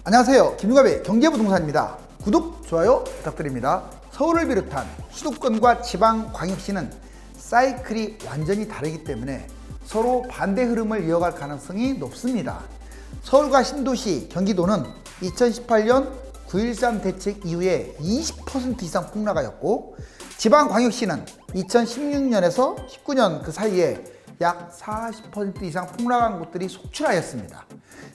안녕하세요. 김용갑의 경제부동산입니다. 구독, 좋아요 부탁드립니다. 서울을 비롯한 수도권과 지방광역시는 사이클이 완전히 다르기 때문에 서로 반대 흐름을 이어갈 가능성이 높습니다. 서울과 신도시, 경기도는 2018년 9.13 대책 이후에 20% 이상 폭락하였고, 지방광역시는 2016년에서 19년 그 사이에 약 40% 이상 폭락한 곳들이 속출하였습니다.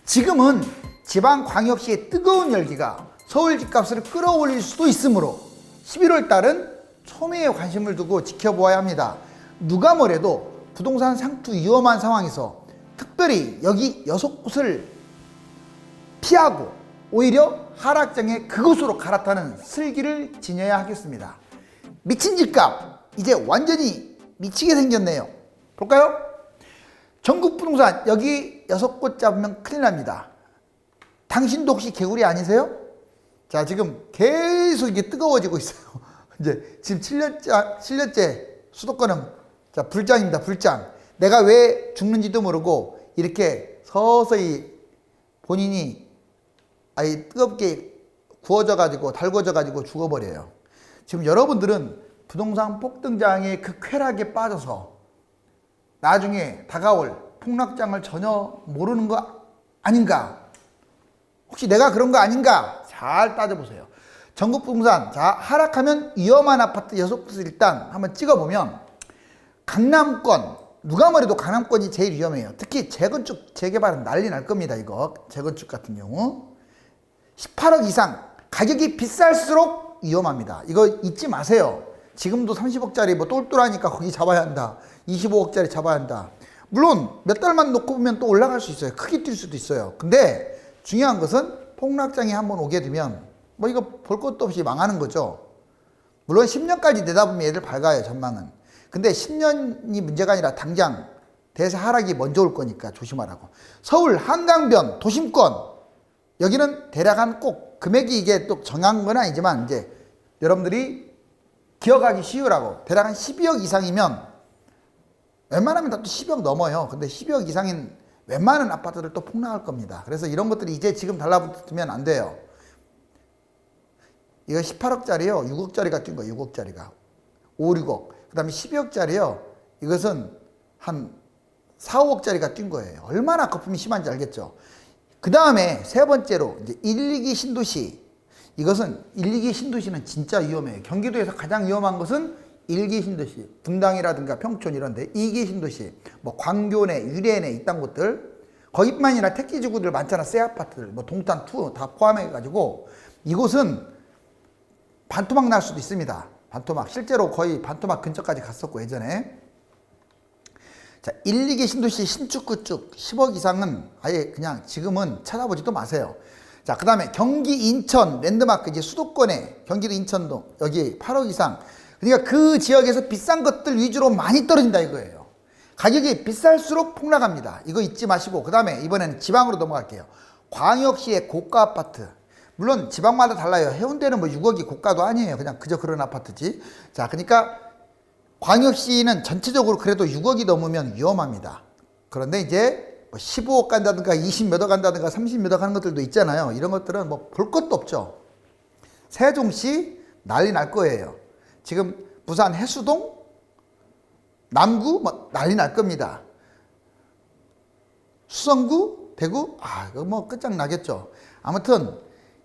지금은 지방광역시의 뜨거운 열기가 서울 집값을 끌어올릴 수도 있으므로 11월 달은 초미의 관심을 두고 지켜보아야 합니다. 누가 뭐래도 부동산 상투 위험한 상황에서 특별히 여기 6곳을 피하고 오히려 하락장에 그곳으로 갈아타는 슬기를 지녀야 하겠습니다. 미친 집값 이제 완전히 미치게 생겼네요. 볼까요? 전국 부동산 여기 6곳 잡으면 큰일 납니다. 당신도 혹시 개구리 아니세요? 자, 지금 계속 이게 뜨거워지고 있어요. 이제 지금 7년째 수도권은 자, 불장입니다. 불장. 내가 왜 죽는지도 모르고 이렇게 서서히 본인이 뜨겁게 구워져 가지고 달궈져 가지고 죽어버려요. 지금 여러분들은 부동산 폭등장의 그 쾌락에 빠져서 나중에 다가올 폭락장을 전혀 모르는 거 아닌가? 혹시 내가 그런 거 아닌가? 잘 따져보세요. 전국 부동산, 자, 하락하면 위험한 아파트 6곳을 일단 한번 찍어보면, 강남권, 누가 뭐래도 강남권이 제일 위험해요. 특히 재건축, 재개발은 난리 날 겁니다. 이거 재건축 같은 경우 18억 이상, 가격이 비쌀수록 위험합니다. 이거 잊지 마세요. 지금도 30억짜리 뭐 똘똘하니까 거기 잡아야 한다, 25억짜리 잡아야 한다. 물론 몇 달만 놓고 보면 또 올라갈 수 있어요. 크게 뛸 수도 있어요. 근데 중요한 것은 폭락장이 한번 오게 되면 뭐 이거 볼 것도 없이 망하는 거죠. 물론 10년까지 내다보면 얘들 밝아요, 전망은. 근데 10년이 문제가 아니라 당장 대세 하락이 먼저 올 거니까 조심하라고. 서울 한강변 도심권 여기는 대략 한 꼭 금액이 이게 또 정한 건 아니지만 이제 여러분들이 기억하기 쉬우라고 대략 한 12억 이상이면 웬만하면 다 또 10억 넘어요. 근데 12억 이상인 웬만한 아파트들 또 폭락할 겁니다. 그래서 이런 것들이 이제 지금 달라붙으면 안 돼요. 이거 18억짜리요. 6억짜리가 뛴 거예요. 6억짜리가. 5, 6억. 그 다음에 12억짜리요. 이것은 한 4, 5억짜리가 뛴 거예요. 얼마나 거품이 심한지 알겠죠? 그 다음에 세 번째로 이제 1, 2기 신도시. 이것은 1, 2기 신도시는 진짜 위험해요. 경기도에서 가장 위험한 것은 1기 신도시, 분당이라든가 평촌 이런데, 2기 신도시, 뭐 광교내, 유래내 이딴 곳들, 거기뿐만 아니라 택지지구들 많잖아. 새 아파트들, 뭐 동탄, 투 다 포함해가지고 이곳은 반토막 날 수도 있습니다. 반토막. 실제로 거의 반토막 근처까지 갔었고 예전에. 자, 1, 2기 신도시 신축구 쭉 10억 이상은 아예 그냥 지금은 찾아보지도 마세요. 자, 그 다음에 경기 인천 랜드마크, 이제 수도권에 경기도 인천동 여기 8억 이상. 그러니까 그 지역에서 비싼 것들 위주로 많이 떨어진다 이거예요. 가격이 비쌀수록 폭락합니다. 이거 잊지 마시고, 그 다음에 이번에는 지방으로 넘어갈게요. 광역시의 고가 아파트. 물론 지방마다 달라요. 해운대는 뭐 6억이 고가도 아니에요. 그냥 그저 그런 아파트지. 자, 그러니까 광역시는 전체적으로 그래도 6억이 넘으면 위험합니다. 그런데 이제 뭐 15억 간다든가 20 몇 억 간다든가 30 몇 억 하는 것들도 있잖아요. 이런 것들은 뭐 볼 것도 없죠. 세종시 난리 날 거예요. 지금 부산 해수동, 남구 뭐 난리 날 겁니다. 수성구, 대구, 이거 뭐 끝장나겠죠. 아무튼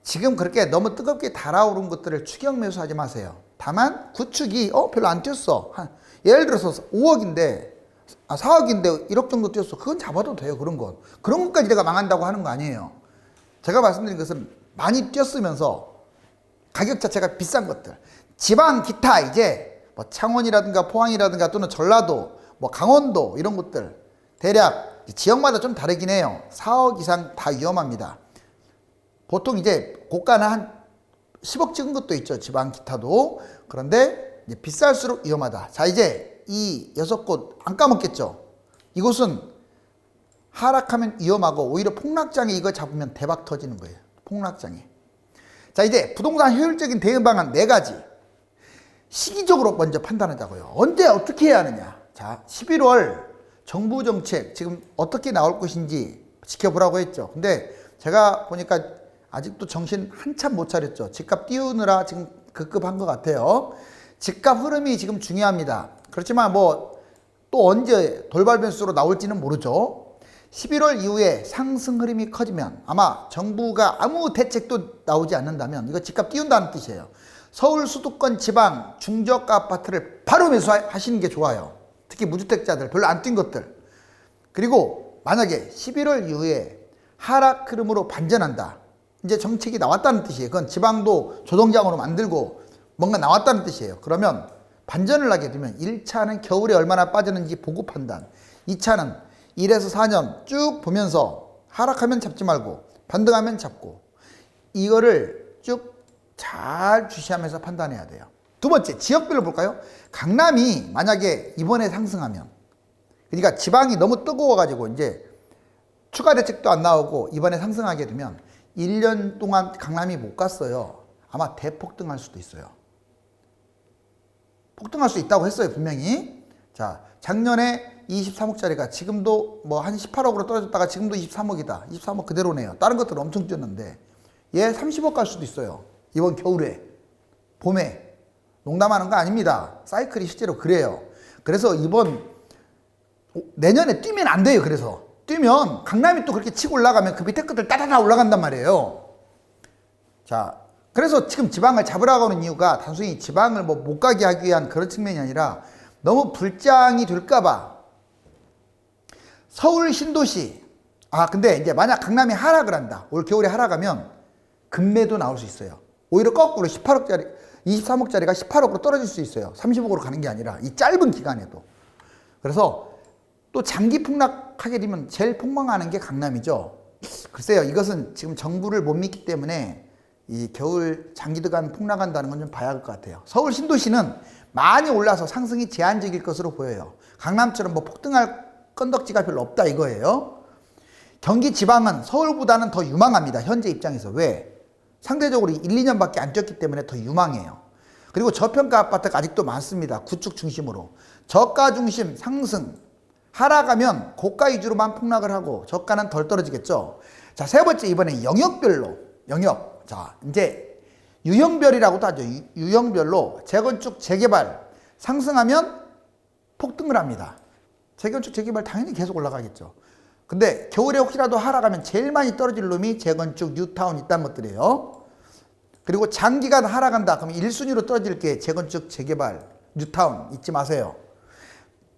지금 그렇게 너무 뜨겁게 달아오른 것들을 추격 매수하지 마세요. 다만 구축이 별로 안 뛰었어. 예를 들어서 5억인데 4억인데 1억 정도 뛰었어. 그건 잡아도 돼요. 그런 건. 그런 것까지 내가 망한다고 하는 거 아니에요. 제가 말씀드린 것은 많이 뛰었으면서 가격 자체가 비싼 것들. 지방 기타 이제 뭐 창원이라든가 포항이라든가 또는 전라도, 뭐 강원도 이런 곳들 대략 지역마다 좀 다르긴 해요. 4억 이상 다 위험합니다. 보통 이제 고가는 한 10억 찍은 것도 있죠. 지방 기타도. 그런데 이제 비쌀수록 위험하다. 자, 이제 이 6곳 안 까먹겠죠. 이곳은 하락하면 위험하고 오히려 폭락장에 이거 잡으면 대박 터지는 거예요. 폭락장에. 자, 이제 부동산 효율적인 대응 방안 4가지. 시기적으로 먼저 판단하자고요. 언제 어떻게 해야 하느냐. 자, 11월 정부 정책 지금 어떻게 나올 것인지 지켜보라고 했죠. 근데 제가 보니까 아직도 정신 한참 못 차렸죠. 집값 띄우느라 지금 급급한 것 같아요. 집값 흐름이 지금 중요합니다. 그렇지만 뭐 또 언제 돌발 변수로 나올지는 모르죠. 11월 이후에 상승 흐름이 커지면 아마 정부가 아무 대책도 나오지 않는다면 이거 집값 띄운다는 뜻이에요. 서울 수도권 지방 중저가 아파트를 바로 매수하시는 게 좋아요. 특히 무주택자들 별로 안 뛴 것들. 그리고 만약에 11월 이후에 하락 흐름으로 반전한다. 이제 정책이 나왔다는 뜻이에요. 그건 지방도 조정장으로 만들고 뭔가 나왔다는 뜻이에요. 그러면 반전을 하게 되면 1차는 겨울에 얼마나 빠졌는지 보고 판단, 2차는 1에서 4년 쭉 보면서 하락하면 잡지 말고 반등하면 잡고 이거를 쭉 잘 주시하면서 판단해야 돼요. 두 번째, 지역별로 볼까요? 강남이 만약에 이번에 상승하면, 그러니까 지방이 너무 뜨거워가지고 이제 추가 대책도 안 나오고 이번에 상승하게 되면 1년 동안 강남이 못 갔어요. 아마 대폭등할 수도 있어요. 폭등할 수 있다고 했어요, 분명히. 자, 작년에 23억짜리가 지금도 뭐 한 18억으로 떨어졌다가 지금도 23억이다. 23억 그대로네요. 다른 것들은 엄청 뛰었는데 얘 30억 갈 수도 있어요. 이번 겨울에, 봄에. 농담하는 거 아닙니다. 사이클이 실제로 그래요. 그래서 내년에 뛰면 안 돼요. 그래서 뛰면 강남이 또 그렇게 치고 올라가면 그 밑에 것들 따다다 올라간단 말이에요. 자, 그래서 지금 지방을 잡으라고 하는 이유가 단순히 지방을 뭐 못 가게 하기 위한 그런 측면이 아니라 너무 불장이 될까봐. 서울 신도시. 근데 이제 만약 강남이 하락을 한다. 올 겨울에 하락하면 급매도 나올 수 있어요. 오히려 거꾸로 18억짜리, 23억짜리가 18억으로 떨어질 수 있어요. 30억으로 가는 게 아니라 이 짧은 기간에도. 그래서 또 장기 폭락하게 되면 제일 폭망하는 게 강남이죠. 글쎄요, 이것은 지금 정부를 못 믿기 때문에 이 겨울 장기간 폭락한다는 건 좀 봐야 할 것 같아요. 서울 신도시는 많이 올라서 상승이 제한적일 것으로 보여요. 강남처럼 뭐 폭등할 건덕지가 별로 없다 이거예요. 경기 지방은 서울보다는 더 유망합니다. 현재 입장에서. 왜? 상대적으로 1, 2년밖에 안 뛰었기 때문에 더 유망해요. 그리고 저평가 아파트가 아직도 많습니다. 구축 중심으로. 저가 중심 상승. 하락하면 고가 위주로만 폭락을 하고 저가는 덜 떨어지겠죠. 자, 세 번째, 이번에 영역별로. 영역. 자, 이제 유형별이라고도 하죠. 유형별로 재건축, 재개발 상승하면 폭등을 합니다. 재건축, 재개발 당연히 계속 올라가겠죠. 근데 겨울에 혹시라도 하락하면 제일 많이 떨어질 놈이 재건축, 뉴타운 이딴 것들이에요. 그리고 장기간 하락한다. 그럼 1순위로 떨어질 게 재건축, 재개발, 뉴타운 잊지 마세요.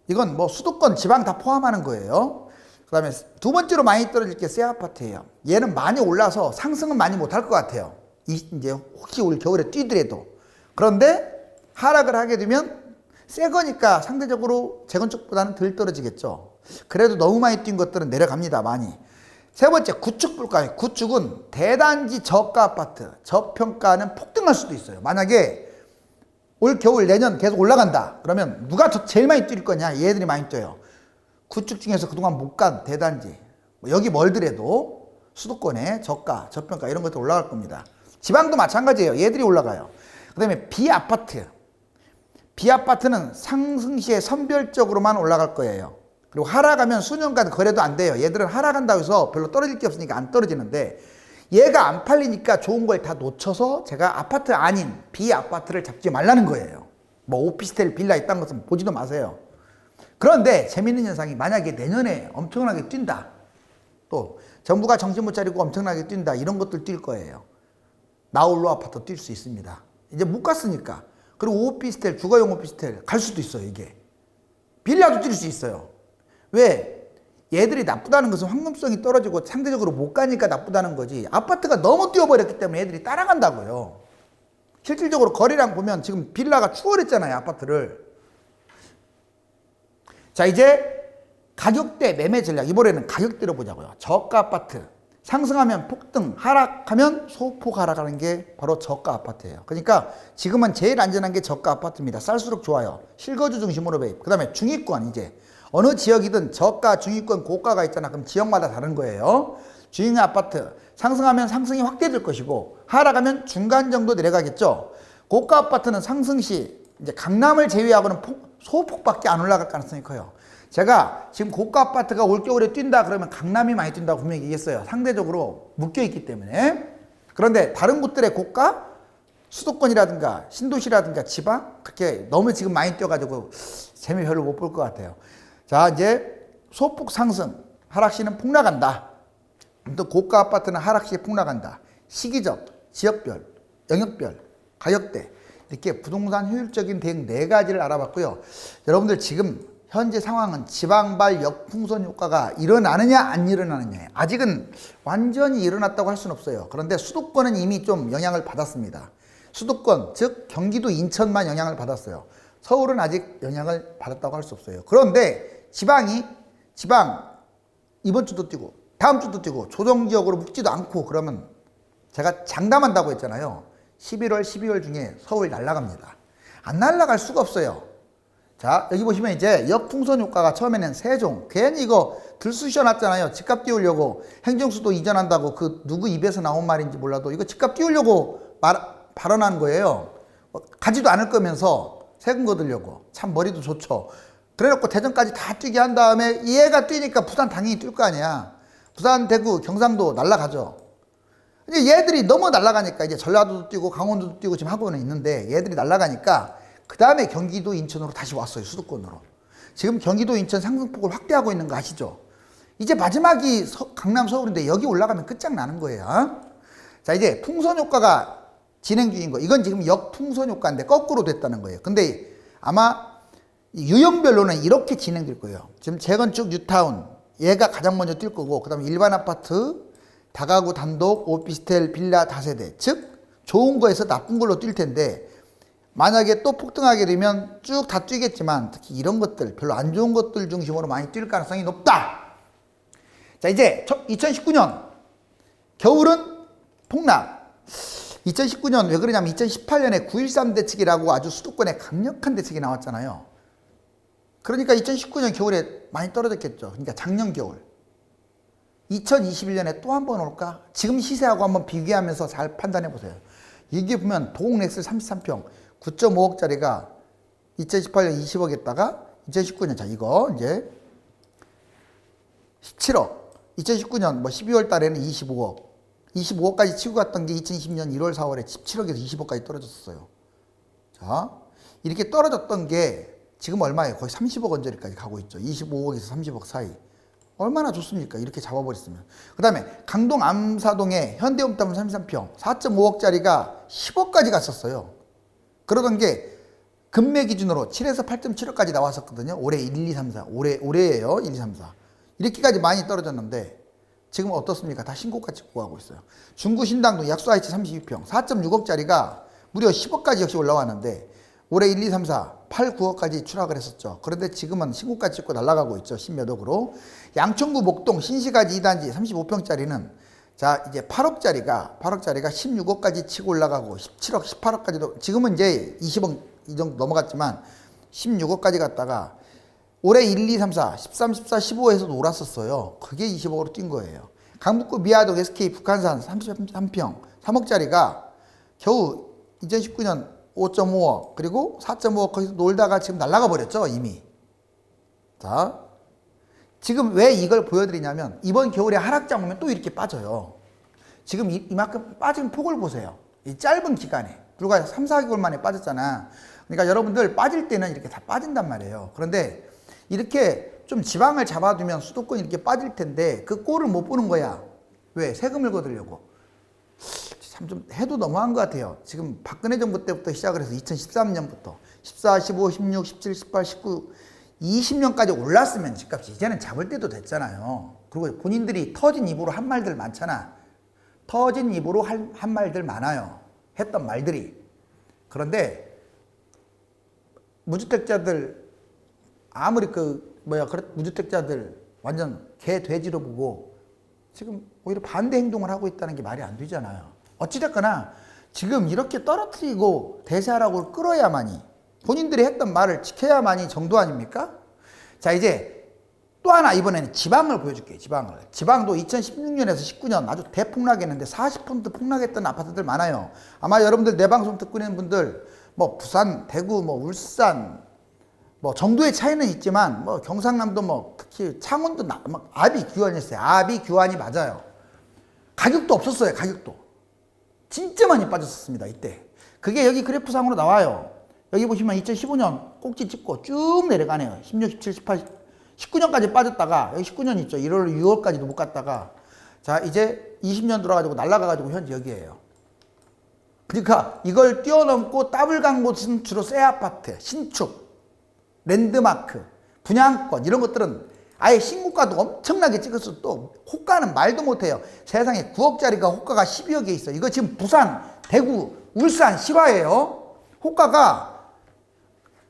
이건 뭐 수도권, 지방 다 포함하는 거예요. 그 다음에 두 번째로 많이 떨어질 게 새 아파트예요. 얘는 많이 올라서 상승은 많이 못할 것 같아요. 이제 혹시 올 겨울에 뛰더라도. 그런데 하락을 하게 되면 새 거니까 상대적으로 재건축보다는 덜 떨어지겠죠. 그래도 너무 많이 뛴 것들은 내려갑니다. 많이. 세 번째, 구축 볼까요? 구축은 대단지 저가 아파트, 저평가는 폭등할 수도 있어요. 만약에 올 겨울 내년 계속 올라간다. 그러면 누가 제일 많이 뛸 거냐? 얘들이 많이 뛰어요. 구축 중에서 그동안 못 간 대단지, 여기 멀더라도 수도권에 저가, 저평가 이런 것들 올라갈 겁니다. 지방도 마찬가지예요. 얘들이 올라가요. 그 다음에 비아파트. 비아파트는 상승 시에 선별적으로만 올라갈 거예요. 그리고 하락하면 수년간 거래도 안 돼요. 얘들은 하락한다고 해서 별로 떨어질 게 없으니까 안 떨어지는데 얘가 안 팔리니까 좋은 걸 다 놓쳐서 제가 아파트 아닌 비아파트를 잡지 말라는 거예요. 뭐 오피스텔, 빌라 있다는 것은 보지도 마세요. 그런데 재밌는 현상이 만약에 내년에 엄청나게 뛴다. 또 정부가 정신 못 차리고 엄청나게 뛴다. 이런 것들 뛸 거예요. 나홀로 아파트 뛸 수 있습니다. 이제 못 갔으니까. 그리고 오피스텔, 주거용 오피스텔 갈 수도 있어요. 이게. 빌라도 뛸 수 있어요. 왜? 얘들이 나쁘다는 것은 황금성이 떨어지고 상대적으로 못 가니까 나쁘다는 거지. 아파트가 너무 뛰어버렸기 때문에 애들이 따라간다고요. 실질적으로 거래량 보면 지금 빌라가 추월했잖아요. 아파트를. 자, 이제 가격대 매매 전략. 이번에는 가격대로 보자고요. 저가 아파트. 상승하면 폭등, 하락하면 소폭 하락하는 게 바로 저가 아파트예요. 그러니까 지금은 제일 안전한 게 저가 아파트입니다. 쌀수록 좋아요. 실거주 중심으로 매입. 그 다음에 중위권. 이제 어느 지역이든 저가, 중위권, 고가가 있잖아. 그럼 지역마다 다른 거예요. 주인 아파트 상승하면 상승이 확대될 것이고 하락하면 중간 정도 내려가겠죠. 고가 아파트는 상승 시 이제 강남을 제외하고는 소폭밖에 안 올라갈 가능성이 커요. 제가 지금 고가 아파트가 올겨울에 뛴다 그러면 강남이 많이 뛴다고 분명히 얘기했어요. 상대적으로 묶여있기 때문에. 그런데 다른 곳들의 고가 수도권이라든가 신도시라든가 지방 그렇게 너무 지금 많이 뛰어가지고 재미 별로 못 볼 것 같아요. 자, 이제 소폭 상승, 하락시는 폭락한다. 또 고가 아파트는 하락시에 폭락한다. 시기적, 지역별, 영역별, 가격대 이렇게 부동산 효율적인 대응 4가지를 알아봤고요. 여러분들 지금 현재 상황은 지방발 역풍선 효과가 일어나느냐 안 일어나느냐, 아직은 완전히 일어났다고 할 수는 없어요. 그런데 수도권은 이미 좀 영향을 받았습니다. 수도권, 즉 경기도 인천만 영향을 받았어요. 서울은 아직 영향을 받았다고 할 수 없어요. 그런데 지방 이번 주도 뛰고 다음 주도 뛰고 조정지역으로 묶지도 않고 그러면 제가 장담한다고 했잖아요. 11월, 12월 중에 서울 날아갑니다. 안 날아갈 수가 없어요. 자, 여기 보시면 이제 역풍선 효과가 처음에는 세종, 괜히 이거 들쑤셔 놨잖아요. 집값 띄우려고. 행정수도 이전한다고 그 누구 입에서 나온 말인지 몰라도 이거 집값 띄우려고 발언한 거예요. 가지도 않을 거면서 세금 거두려고. 참 머리도 좋죠. 그래놓고 대전까지 다 뛰게 한 다음에 얘가 뛰니까 부산 당연히 뛸 거 아니야. 부산, 대구, 경상도 날아가죠. 이제 얘들이 너무 날아가니까 이제 전라도도 뛰고 강원도도 뛰고 지금 하고는 있는데 얘들이 날아가니까 그 다음에 경기도 인천으로 다시 왔어요. 수도권으로. 지금 경기도 인천 상승폭을 확대하고 있는 거 아시죠? 이제 마지막이 강남 서울인데 여기 올라가면 끝장나는 거예요. 자, 이제 풍선 효과가 진행 중인 거. 이건 지금 역풍선 효과인데 거꾸로 됐다는 거예요. 근데 아마 유형별로는 이렇게 진행될 거예요. 지금 재건축 뉴타운 얘가 가장 먼저 뛸 거고, 그 다음에 일반 아파트, 다가구 단독, 오피스텔, 빌라 다세대, 즉 좋은 거에서 나쁜 걸로 뛸 텐데, 만약에 또 폭등하게 되면 쭉 다 뛰겠지만 특히 이런 것들, 별로 안 좋은 것들 중심으로 많이 뛸 가능성이 높다. 자, 이제 2019년 겨울은 폭락. 2019년 왜 그러냐면 2018년에 9.13 대책이라고 아주 수도권에 강력한 대책이 나왔잖아요. 그러니까 2019년 겨울에 많이 떨어졌겠죠. 그러니까 작년 겨울. 2021년에 또 한 번 올까? 지금 시세하고 한번 비교하면서 잘 판단해 보세요. 이게 보면 도곡렉스 33평 9.5억짜리가 2018년 20억 했다가 2019년, 자 이거 이제 17억, 2019년 뭐 12월 달에는 25억까지 치고 갔던 게 2020년 1월 4월에 17억에서 20억까지 떨어졌어요. 자, 이렇게 떨어졌던 게 지금 얼마예요? 거의 30억 원짜리까지 가고 있죠. 25억에서 30억 사이. 얼마나 좋습니까? 이렇게 잡아버렸으면. 그 다음에 강동 암사동에 현대홈타운 33평 4.5억짜리가 10억까지 갔었어요. 그러던 게 금매 기준으로 7에서 8.7억까지 나왔었거든요. 올해 1, 2, 3, 4. 올해예요. 1, 2, 3, 4. 이렇게까지 많이 떨어졌는데 지금 어떻습니까? 다 신고가 찍고 가고 있어요. 중구 신당동 약수아이치 32평 4.6억짜리가 무려 10억까지 역시 올라왔는데 올해 1, 2, 3, 4, 8, 9억까지 추락을 했었죠. 그런데 지금은 신고가 찍고 날아가고 있죠. 10몇 억으로. 양천구 목동 신시가지 2단지 35평짜리는 자, 이제 8억짜리가 16억까지 치고 올라가고 17억, 18억까지도 지금은 이제 20억 이 정도 넘어갔지만 16억까지 갔다가 올해 1, 2, 3, 4, 13, 14, 15에서도 올랐었어요. 그게 20억으로 뛴 거예요. 강북구 미아동 SK 북한산 33평 3억짜리가 겨우 2019년 5.5억 그리고 4.5억 거기서 놀다가 지금 날아가 버렸죠. 이미. 자, 지금 왜 이걸 보여드리냐면 이번 겨울에 하락장 오면 또 이렇게 빠져요. 지금 이만큼 빠진 폭을 보세요. 이 짧은 기간에 불과 3, 4개월 만에 빠졌잖아. 그러니까 여러분들 빠질 때는 이렇게 다 빠진단 말이에요. 그런데 이렇게 좀 지방을 잡아두면 수도권이 이렇게 빠질 텐데 그 꼴을 못 보는 거야. 왜? 세금을 거두려고. 참 좀 해도 너무한 것 같아요. 지금 박근혜 정부 때부터 시작을 해서 2013년부터 14, 15, 16, 17, 18, 19, 20년까지 올랐으면 집값이 이제는 잡을 때도 됐잖아요. 그리고 본인들이 터진 입으로 한 말들 많잖아. 터진 입으로 한 말들 많아요. 했던 말들이. 그런데 무주택자들 아무리 무주택자들 완전 개 돼지로 보고 지금 오히려 반대 행동을 하고 있다는 게 말이 안 되잖아요. 어찌됐거나 지금 이렇게 떨어뜨리고 대세하라고 끌어야만이 본인들이 했던 말을 지켜야만이 정도 아닙니까? 자, 이제 또 하나 이번에는 지방을 보여줄게요. 지방도 2016년에서 19년 아주 대폭락했는데 40% 폭락했던 아파트들 많아요. 아마 여러분들 내 방송 듣고 있는 분들 뭐 부산, 대구, 뭐 울산 뭐 정도의 차이는 있지만 뭐 경상남도 뭐 특히 창원도 아비규환이었어요. 아비규환이 맞아요. 가격도 없었어요. 가격도. 진짜 많이 빠졌었습니다. 이때. 그게 여기 그래프상으로 나와요. 여기 보시면 2015년 꼭지 찍고 쭉 내려가네요. 16, 17, 18, 19년까지 빠졌다가 여기 19년 있죠. 1월, 6월까지도 못 갔다가 자 이제 20년 들어가지고 날아가가지고 현재 여기에요. 그러니까 이걸 뛰어넘고 더블 간 곳은 주로 새 아파트, 신축, 랜드마크, 분양권 이런 것들은 아예 신고가도 엄청나게 찍었어. 또 호가는 말도 못해요. 세상에 9억짜리가 호가가 12억에 있어. 이거 지금 부산, 대구, 울산 실화예요. 호가가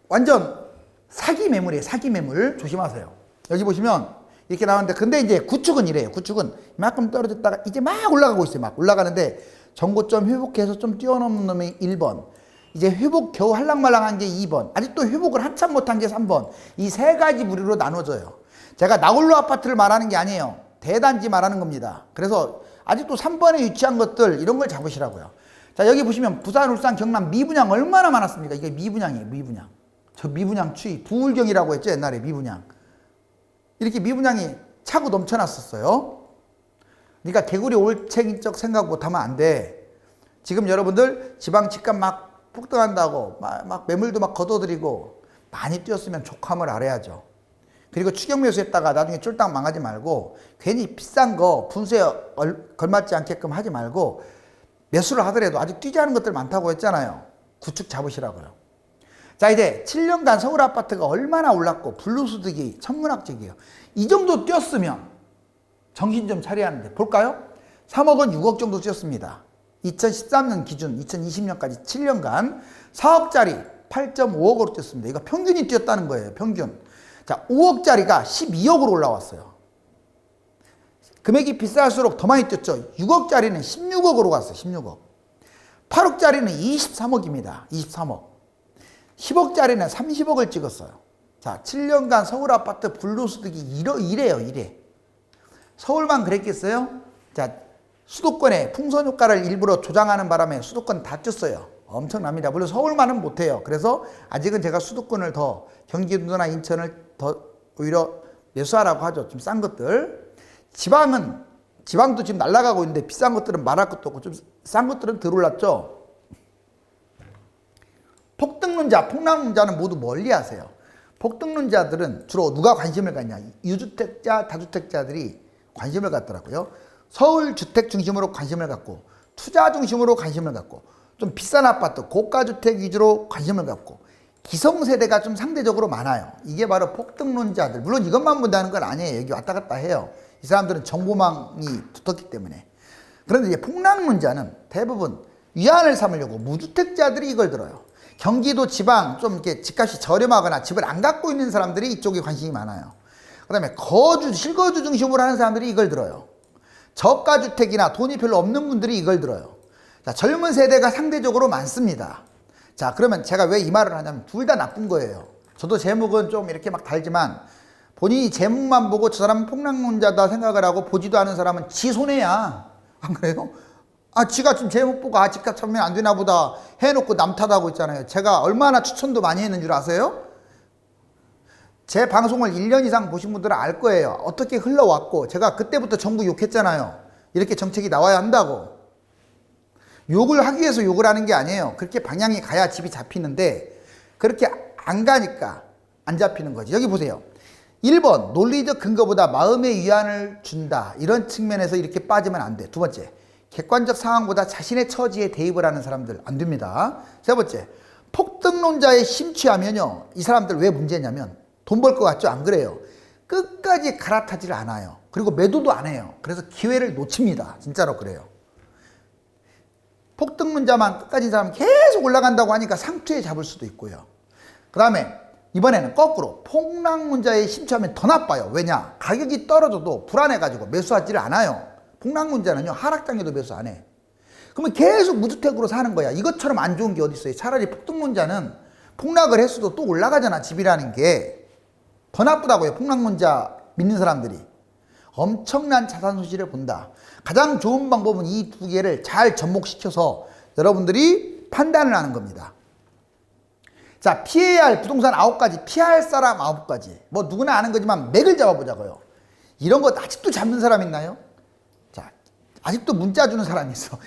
완전 사기 매물이에요. 사기 매물. 조심하세요. 여기 보시면 이렇게 나오는데 근데 이제 구축은 이래요. 구축은 이만큼 떨어졌다가 이제 막 올라가고 있어요. 막 올라가는데 전고점 회복해서 좀 뛰어넘는 놈이 1번. 이제 회복 겨우 할랑말랑한 게 2번. 아직도 회복을 한참 못한 게 3번. 이 세 가지 부류로 나눠져요. 제가 나홀로 아파트를 말하는 게 아니에요. 대단지 말하는 겁니다. 그래서 아직도 3번에 위치한 것들 이런 걸 잡으시라고요. 자 여기 보시면 부산, 울산, 경남 미분양 얼마나 많았습니까? 이게 미분양이에요. 미분양. 저 미분양 추이 부울경이라고 했죠. 옛날에 미분양. 이렇게 미분양이 차고 넘쳐났었어요. 그러니까 개구리 올챙인 척 생각 못하면 안 돼. 지금 여러분들 지방 집값 막 폭등한다고 막 매물도 막 걷어들이고 많이 뛰었으면 족함을 알아야죠. 그리고 추격 매수했다가 나중에 쫄딱 망하지 말고 괜히 비싼 거 분수에 걸맞지 않게끔 하지 말고 매수를 하더라도 아직 뛰지 않은 것들 많다고 했잖아요. 구축 잡으시라고요. 자 이제 7년간 서울 아파트가 얼마나 올랐고 불로소득이 천문학적이에요. 이 정도 뛰었으면 정신 좀 차려야 하는데 볼까요? 3억은 6억 정도 뛰었습니다. 2013년 기준 2020년까지 7년간 4억짜리 8.5억으로 뛰었습니다. 이거 평균이 뛰었다는 거예요. 평균. 자 5억짜리가 12억으로 올라왔어요. 금액이 비쌀수록 더 많이 뛰었죠. 6억짜리는 16억으로 갔어요. 16억. 8억짜리는 23억입니다. 23억. 10억짜리는 30억을 찍었어요. 자, 7년간 서울 아파트 불로소득이 이래요, 이래. 서울만 그랬겠어요? 자, 수도권에 풍선 효과를 일부러 조장하는 바람에 수도권 다 뛰었어요. 엄청납니다. 물론 서울만은 못해요. 그래서 아직은 제가 수도권을 더 경기도나 인천을 더 오히려 매수하라고 하죠. 좀 싼 것들. 지방도 지금 날아가고 있는데 비싼 것들은 말할 것도 없고 좀 싼 것들은 덜 올랐죠. 폭등론자, 폭락론자는 모두 멀리 하세요. 폭등론자들은 주로 누가 관심을 갖냐? 유주택자, 다주택자들이 관심을 갖더라고요. 서울 주택 중심으로 관심을 갖고 투자 중심으로 관심을 갖고 좀 비싼 아파트, 고가주택 위주로 관심을 갖고 기성세대가 좀 상대적으로 많아요. 이게 바로 폭등론자들. 물론 이것만 본다는 건 아니에요. 여기 왔다 갔다 해요. 이 사람들은 정보망이 두텁기 때문에. 그런데 이제 폭락론자는 대부분 위안을 삼으려고 무주택자들이 이걸 들어요. 경기도 지방 좀 이렇게 집값이 저렴하거나 집을 안 갖고 있는 사람들이 이쪽에 관심이 많아요. 그 다음에 실거주 중심으로 하는 사람들이 이걸 들어요. 저가주택이나 돈이 별로 없는 분들이 이걸 들어요. 자, 젊은 세대가 상대적으로 많습니다. 자, 그러면 제가 왜 이 말을 하냐면 둘 다 나쁜 거예요. 저도 제목은 좀 이렇게 막 달지만 본인이 제목만 보고 저 사람은 폭락론자다 생각을 하고 보지도 않은 사람은 지 손해야. 안 그래요? 아, 지가 지금 제목 보고 집값 참으면 안 되나 보다 해놓고 남 탓하고 있잖아요. 제가 얼마나 추천도 많이 했는 줄 아세요? 제 방송을 1년 이상 보신 분들은 알 거예요. 어떻게 흘러왔고 제가 그때부터 정부 욕했잖아요. 이렇게 정책이 나와야 한다고. 욕을 하기 위해서 욕을 하는 게 아니에요. 그렇게 방향이 가야 집이 잡히는데 그렇게 안 가니까 안 잡히는 거지. 여기 보세요. 1번 논리적 근거보다 마음의 위안을 준다. 이런 측면에서 이렇게 빠지면 안 돼. 두 번째, 객관적 상황보다 자신의 처지에 대입을 하는 사람들 안 됩니다. 세 번째, 폭등론자에 심취하면요. 이 사람들 왜 문제냐면 돈 벌 것 같죠? 안 그래요. 끝까지 갈아타질 않아요. 그리고 매도도 안 해요. 그래서 기회를 놓칩니다. 진짜로 그래요. 폭등론자만 끝까지 사람 계속 올라간다고 하니까 상투에 잡을 수도 있고요. 그 다음에 이번에는 거꾸로 폭락론자에 심취하면 더 나빠요. 왜냐? 가격이 떨어져도 불안해가지고 매수하지를 않아요. 폭락론자는요 하락장에도 매수 안 해. 그러면 계속 무주택으로 사는 거야. 이것처럼 안 좋은 게 어디 있어요. 차라리 폭등론자는 폭락을 했어도 또 올라가잖아. 집이라는 게. 더 나쁘다고요. 폭락론자 믿는 사람들이. 엄청난 자산 손실을 본다. 가장 좋은 방법은 이 두 개를 잘 접목시켜서 여러분들이 판단을 하는 겁니다. 자, 피해야 할 부동산 9가지, 피할 할 사람 9가지. 뭐 누구나 아는 거지만 맥을 잡아보자고요. 이런 거 아직도 잡는 사람 있나요? 자, 아직도 문자 주는 사람이 있어.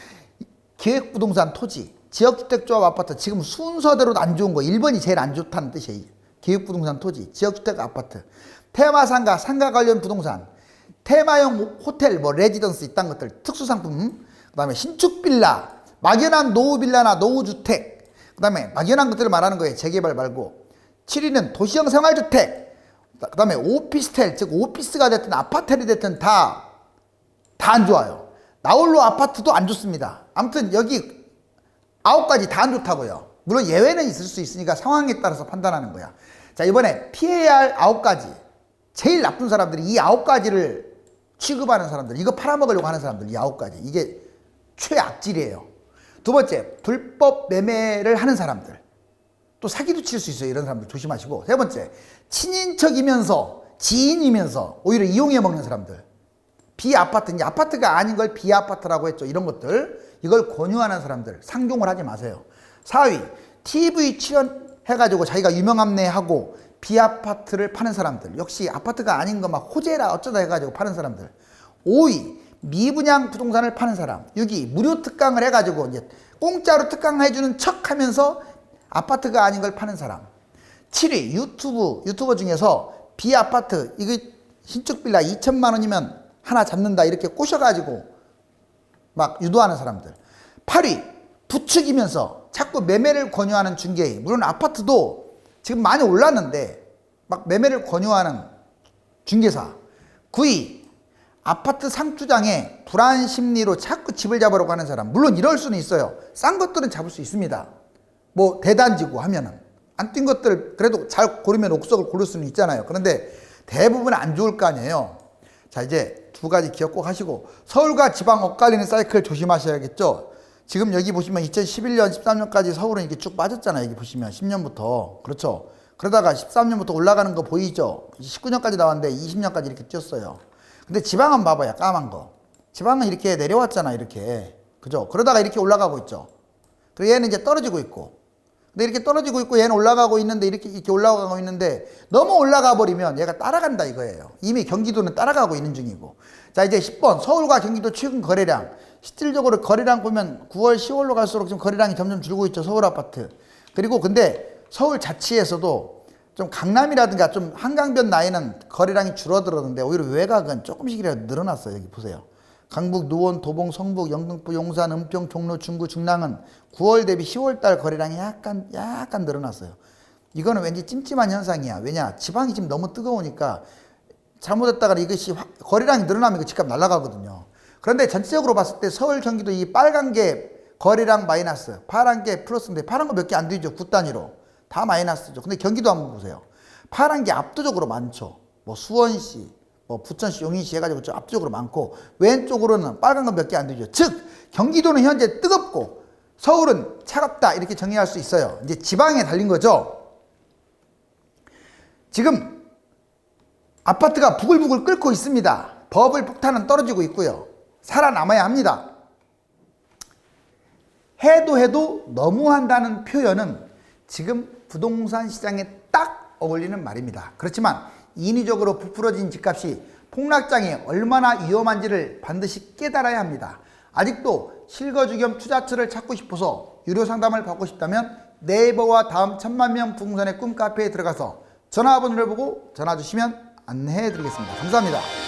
기획부동산 토지, 지역주택조합 아파트, 지금 순서대로 안 좋은 거 1번이 제일 안 좋다는 뜻이에요. 기획부동산 토지, 지역주택 아파트, 테마상가, 상가 관련 부동산, 테마형 호텔, 뭐 레지던스 이딴 것들, 특수상품, 그 다음에 신축빌라, 막연한 노후빌라나 노후주택, 그 다음에 막연한 것들을 말하는 거예요. 재개발 말고. 7위는 도시형 생활주택, 그 다음에 오피스텔, 즉 오피스가 됐든 아파트가 됐든 다 안 좋아요. 나홀로 아파트도 안 좋습니다. 아무튼 여기 9가지 다 안 좋다고요. 물론 예외는 있을 수 있으니까 상황에 따라서 판단하는 거야. 자, 이번에 피해야 할 9가지. 제일 나쁜 사람들이 이 9가지를 취급하는 사람들, 이거 팔아먹으려고 하는 사람들, 이 9가지. 이게 최악질이에요. 두 번째, 불법 매매를 하는 사람들. 또 사기도 칠 수 있어요. 이런 사람들 조심하시고. 세 번째, 친인척이면서 지인이면서 오히려 이용해 먹는 사람들. 비아파트, 이제 아파트가 아닌 걸 비아파트라고 했죠. 이런 것들. 이걸 권유하는 사람들. 상종을 하지 마세요. 4위, TV 출연해가지고 자기가 유명함내하고 비아파트를 파는 사람들. 역시 아파트가 아닌 거 막 호재라 어쩌다 해가지고 파는 사람들. 5위, 미분양 부동산을 파는 사람. 6위, 무료 특강을 해가지고 이제 공짜로 특강해주는 척 하면서 아파트가 아닌 걸 파는 사람. 7위, 유튜버 중에서 비아파트, 이거 신축 빌라 2천만 원이면 하나 잡는다 이렇게 꼬셔가지고 막 유도하는 사람들. 8위, 부추기면서 자꾸 매매를 권유하는 중개인. 물론 아파트도 지금 많이 올랐는데 막 매매를 권유하는 중개사. 9위, 아파트 상투장에 불안 심리로 자꾸 집을 잡으려고 하는 사람. 물론 이럴 수는 있어요. 싼 것들은 잡을 수 있습니다. 뭐 대단지고 하면은 안 뛴 것들 그래도 잘 고르면 옥석을 고를 수는 있잖아요. 그런데 대부분 안 좋을 거 아니에요. 자, 이제 2가지 기억 꼭 하시고, 서울과 지방 엇갈리는 사이클 조심하셔야겠죠. 지금 여기 보시면 2011년 13년까지 서울은 이렇게 쭉 빠졌잖아요. 여기 보시면 10년부터. 그렇죠. 그러다가 13년부터 올라가는 거 보이죠. 19년까지 나왔는데 20년까지 이렇게 뛰었어요. 근데 지방은 봐봐요. 까만 거. 지방은 이렇게 내려왔잖아. 이렇게. 그죠. 그러다가 이렇게 올라가고 있죠. 그리고 얘는 이제 떨어지고 있고, 근데 이렇게 떨어지고 있고 얘는 올라가고 있는데 이렇게 올라가고 있는데 너무 올라가 버리면 얘가 따라간다 이거예요. 이미 경기도는 따라가고 있는 중이고. 자, 이제 10번 서울과 경기도 최근 거래량. 실질적으로 거래량 보면 9월 10월로 갈수록 지금 거래량이 점점 줄고 있죠. 서울 아파트. 그리고 근데 서울 자치에서도 좀 강남이라든가 좀 한강변 나이는 거래량이 줄어들었는데 오히려 외곽은 조금씩이라도 늘어났어요. 여기 보세요. 강북, 노원, 도봉, 성북, 영등포, 용산, 은평, 종로, 중구, 중랑은 9월 대비 10월 달 거래량이 약간 늘어났어요. 이거는 왠지 찜찜한 현상이야. 왜냐? 지방이 지금 너무 뜨거우니까 잘못했다가 이것이 거래량이 늘어나면 이거 집값 날아가거든요. 그런데 전체적으로 봤을 때 서울, 경기도 이 빨간 게 거래량 마이너스, 파란 게 플러스인데 파란 거 몇 개 안 되죠. 9단위로. 다 마이너스죠. 근데 경기도 한번 보세요. 파란 게 압도적으로 많죠. 뭐 수원시, 뭐 부천시, 용인시 해가지고 좀 압도적으로 많고 왼쪽으로는 빨간 건 몇 개 안 되죠. 즉 경기도는 현재 뜨겁고 서울은 차갑다 이렇게 정의할 수 있어요. 이제 지방에 달린 거죠. 지금 아파트가 부글부글 끓고 있습니다. 버블 폭탄은 떨어지고 있고요. 살아남아야 합니다. 해도 너무한다는 표현은 지금 부동산 시장에 딱 어울리는 말입니다. 그렇지만 인위적으로 부풀어진 집값이 폭락장이 얼마나 위험한지를 반드시 깨달아야 합니다. 아직도 실거주 겸 투자처를 찾고 싶어서 유료 상담을 받고 싶다면 네이버와 다음 1000만명 부동산의 꿈 카페에 들어가서 전화번호를 보고 전화 주시면 안내해 드리겠습니다. 감사합니다.